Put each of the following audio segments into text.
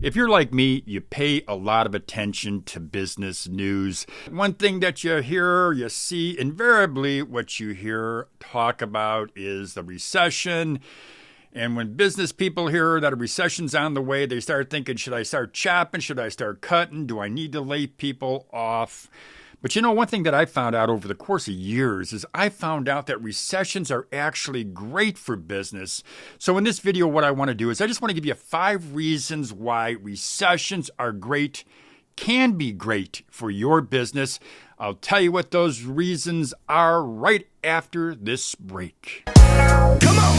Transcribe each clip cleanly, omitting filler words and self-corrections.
If you're like me, you pay a lot of attention to business news. One thing that you hear, you see, invariably what you hear talk about is the recession. And when business people hear that a recession's on the way, they start thinking, should I start chopping? Should I start cutting? Do I need to lay people off? But you know, one thing that I found out over the course of years is I found out that recessions are actually great for business. So in this video, what I want to do is I just want to give you 5 reasons why recessions are great, can be great for your business. I'll tell you what those reasons are right after this break. Come on!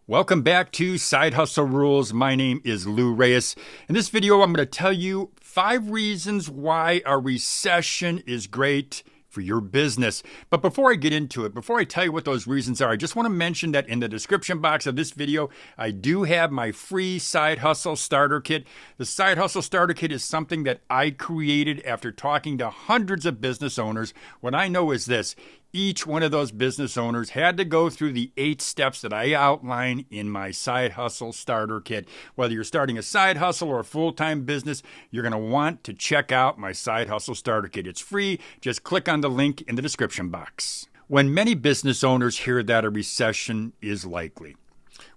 Welcome back to Side Hustle Rules. My name is Lou Reyes. In this video, I'm going to tell you 5 reasons why a recession is great for your business. But before I get into it, before I tell you what those reasons are, I just want to mention that in the description box of this video, I do have my free Side Hustle Starter Kit. The Side Hustle Starter Kit is something that I created after talking to hundreds of business owners. What I know is this: each one of those business owners had to go through the 8 steps that I outline in my Side Hustle Starter Kit. Whether you're starting a side hustle or a full-time business, you're going to want to check out my Side Hustle Starter Kit. It's free. Just click on the link in the description box. When many business owners hear that a recession is likely,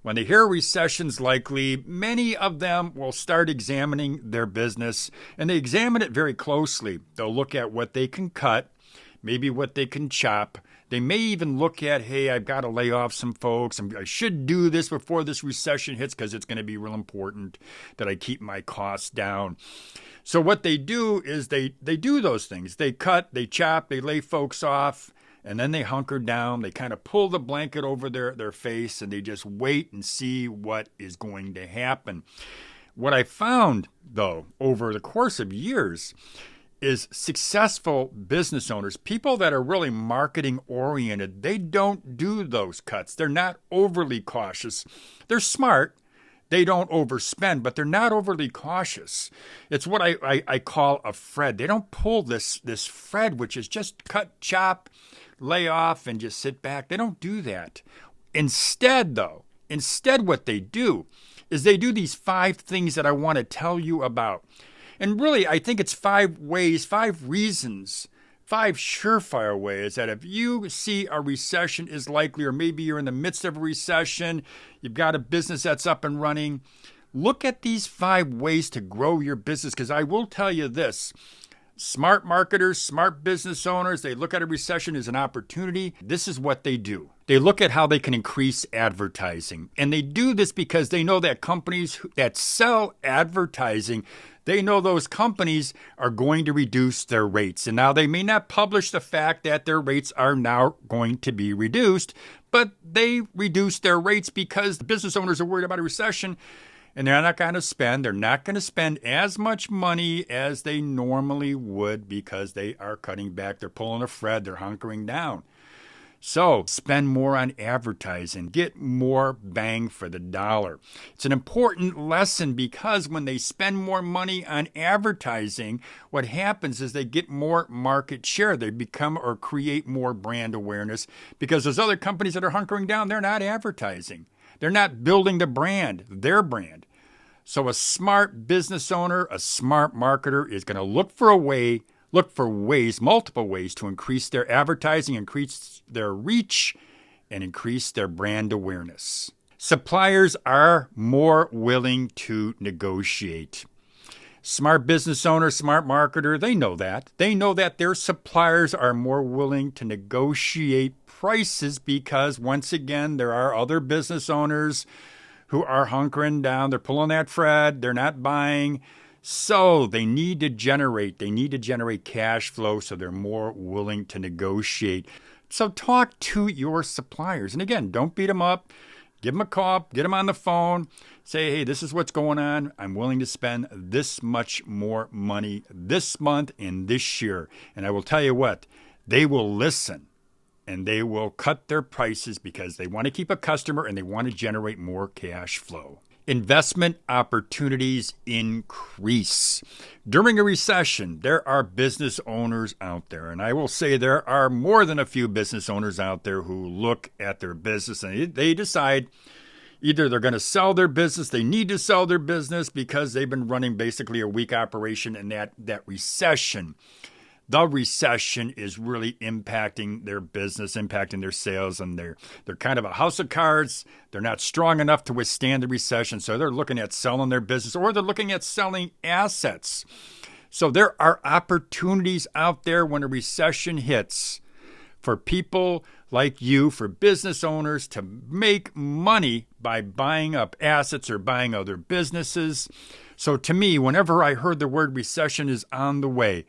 when they hear a recession's likely, many of them will start examining their business, and they examine it very closely. They'll look at what they can cut, maybe what they can chop. They may even look at, hey, I've got to lay off some folks. I should do this before this recession hits because it's going to be real important that I keep my costs down. So what they do is they do those things. They cut, they chop, they lay folks off, and then they hunker down. They kind of pull the blanket over their face, and they just wait and see what is going to happen. What I found, though, over the course of years is successful business owners, people that are really marketing oriented, they don't do those cuts. They're not overly cautious. They're smart. They don't overspend, but they're not overly cautious. It's what I call a Fred. They don't pull this Fred, which is just cut, chop, lay off, and just sit back. They don't do that. Instead, what they do is they do these 5 things that I want to tell you about. And really, I think it's 5 ways, 5 reasons, 5 surefire ways that if you see a recession is likely, or maybe you're in the midst of a recession, you've got a business that's up and running, look at these 5 ways to grow your business. Because I will tell you this: smart marketers, smart business owners, they look at a recession as an opportunity. This is what they do. They look at how they can increase advertising. And they do this because they know that companies that sell advertising, they know those companies are going to reduce their rates. And now they may not publish the fact that their rates are now going to be reduced, but they reduce their rates because the business owners are worried about a recession. And they're not going to spend as much money as they normally would because they are cutting back. They're pulling a Fred. They're hunkering down. So spend more on advertising. Get more bang for the dollar. It's an important lesson because when they spend more money on advertising, what happens is they get more market share. They become or create more brand awareness because those other companies that are hunkering down, they're not advertising. They're not building the brand, their brand. So a smart business owner, a smart marketer is going to look for ways, multiple ways to increase their advertising, increase their reach, and increase their brand awareness. Suppliers are more willing to negotiate. Smart business owner, smart marketer, they know that. They know that their suppliers are more willing to negotiate prices because, once again, there are other business owners who are hunkering down. They're pulling that Fred. They're not buying. So they need to generate cash flow, so they're more willing to negotiate. So talk to your suppliers. And again, don't beat them up. Give them a call, get them on the phone, say, hey, this is what's going on. I'm willing to spend this much more money this month and this year. And I will tell you what, they will listen and they will cut their prices because they want to keep a customer and they want to generate more cash flow. Investment opportunities increase. During a recession, there are business owners out there, and I will say there are more than a few business owners out there who look at their business and they decide either they're going to sell their business, they need to sell their business because they've been running basically a weak operation, and that recession, the recession is really impacting their business, impacting their sales, and they're kind of a house of cards. They're not strong enough to withstand the recession, so they're looking at selling their business, or they're looking at selling assets. So there are opportunities out there when a recession hits for people like you, for business owners, to make money by buying up assets or buying other businesses. So to me, whenever I heard the word recession is on the way,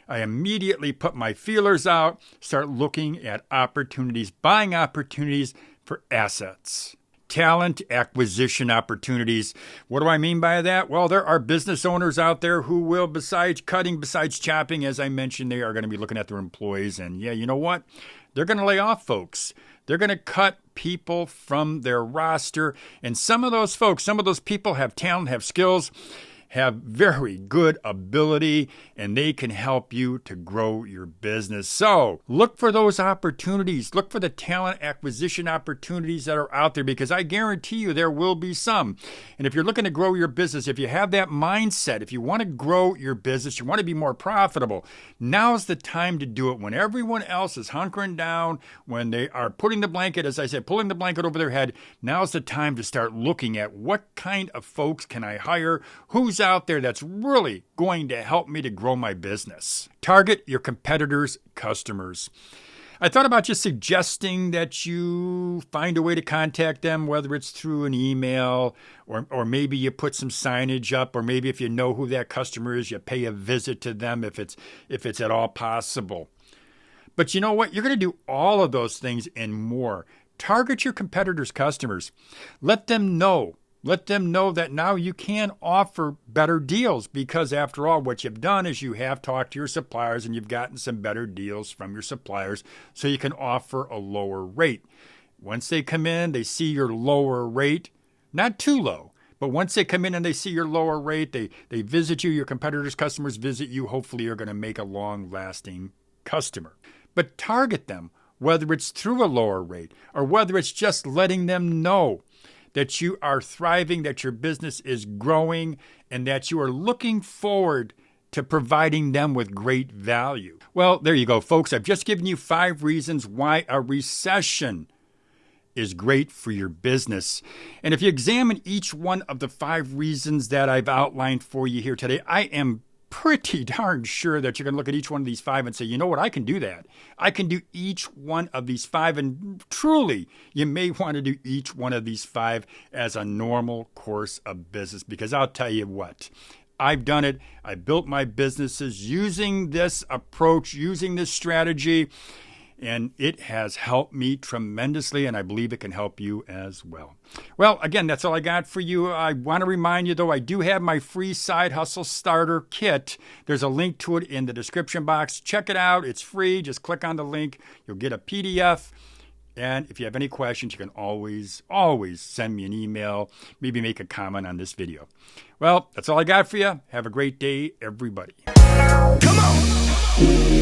I immediately put my feelers out, start looking at opportunities, buying opportunities for assets. Talent acquisition opportunities. What do I mean by that? Well, there are business owners out there who will, besides cutting, besides chopping, as I mentioned, they are going to be looking at their employees. And yeah, you know what? They're going to lay off folks. They're going to cut people from their roster. And some of those folks, some of those people have talent, have skills, have very good ability, and they can help you to grow your business. So look for those opportunities. Look for the talent acquisition opportunities that are out there, because I guarantee you there will be some. And if you're looking to grow your business, if you have that mindset, if you want to grow your business, you want to be more profitable, now's the time to do it. When everyone else is hunkering down, when they are putting the blanket, as I said, pulling the blanket over their head, now's the time to start looking at what kind of folks can I hire, who's out there that's really going to help me to grow my business. Target your competitors' customers. I thought about just suggesting that you find a way to contact them, whether it's through an email or maybe you put some signage up, or maybe if you know who that customer is, you pay a visit to them if it's at all possible. But you know what? You're going to do all of those things and more. Target your competitors' customers. Let them know. Let them know that now you can offer better deals, because after all, what you've done is you have talked to your suppliers and you've gotten some better deals from your suppliers, so you can offer a lower rate. Once they come in, they see your lower rate, not too low, but once they come in and they see your lower rate, they visit you, your competitors' customers visit you, hopefully you're going to make a long-lasting customer. But target them, whether it's through a lower rate or whether it's just letting them know that you are thriving, that your business is growing, and that you are looking forward to providing them with great value. Well, there you go, folks. I've just given you 5 reasons why a recession is great for your business. And if you examine each one of the 5 reasons that I've outlined for you here today, I am pretty darn sure that you're going to look at each one of these 5 and say, you know what, I can do that. I can do each one of these 5. And truly, you may want to do each one of these 5 as a normal course of business, because I'll tell you what, I've done it. I built my businesses using this approach, using this strategy, and it has helped me tremendously, and I believe it can help you as well. Well, again, that's all I got for you. I want to remind you, though, I do have my free Side Hustle Starter Kit. There's a link to it in the description box. Check it out. It's free. Just click on the link. You'll get a PDF. And if you have any questions, you can always send me an email, maybe make a comment on this video. Well, that's all I got for you. Have a great day, everybody. Come on!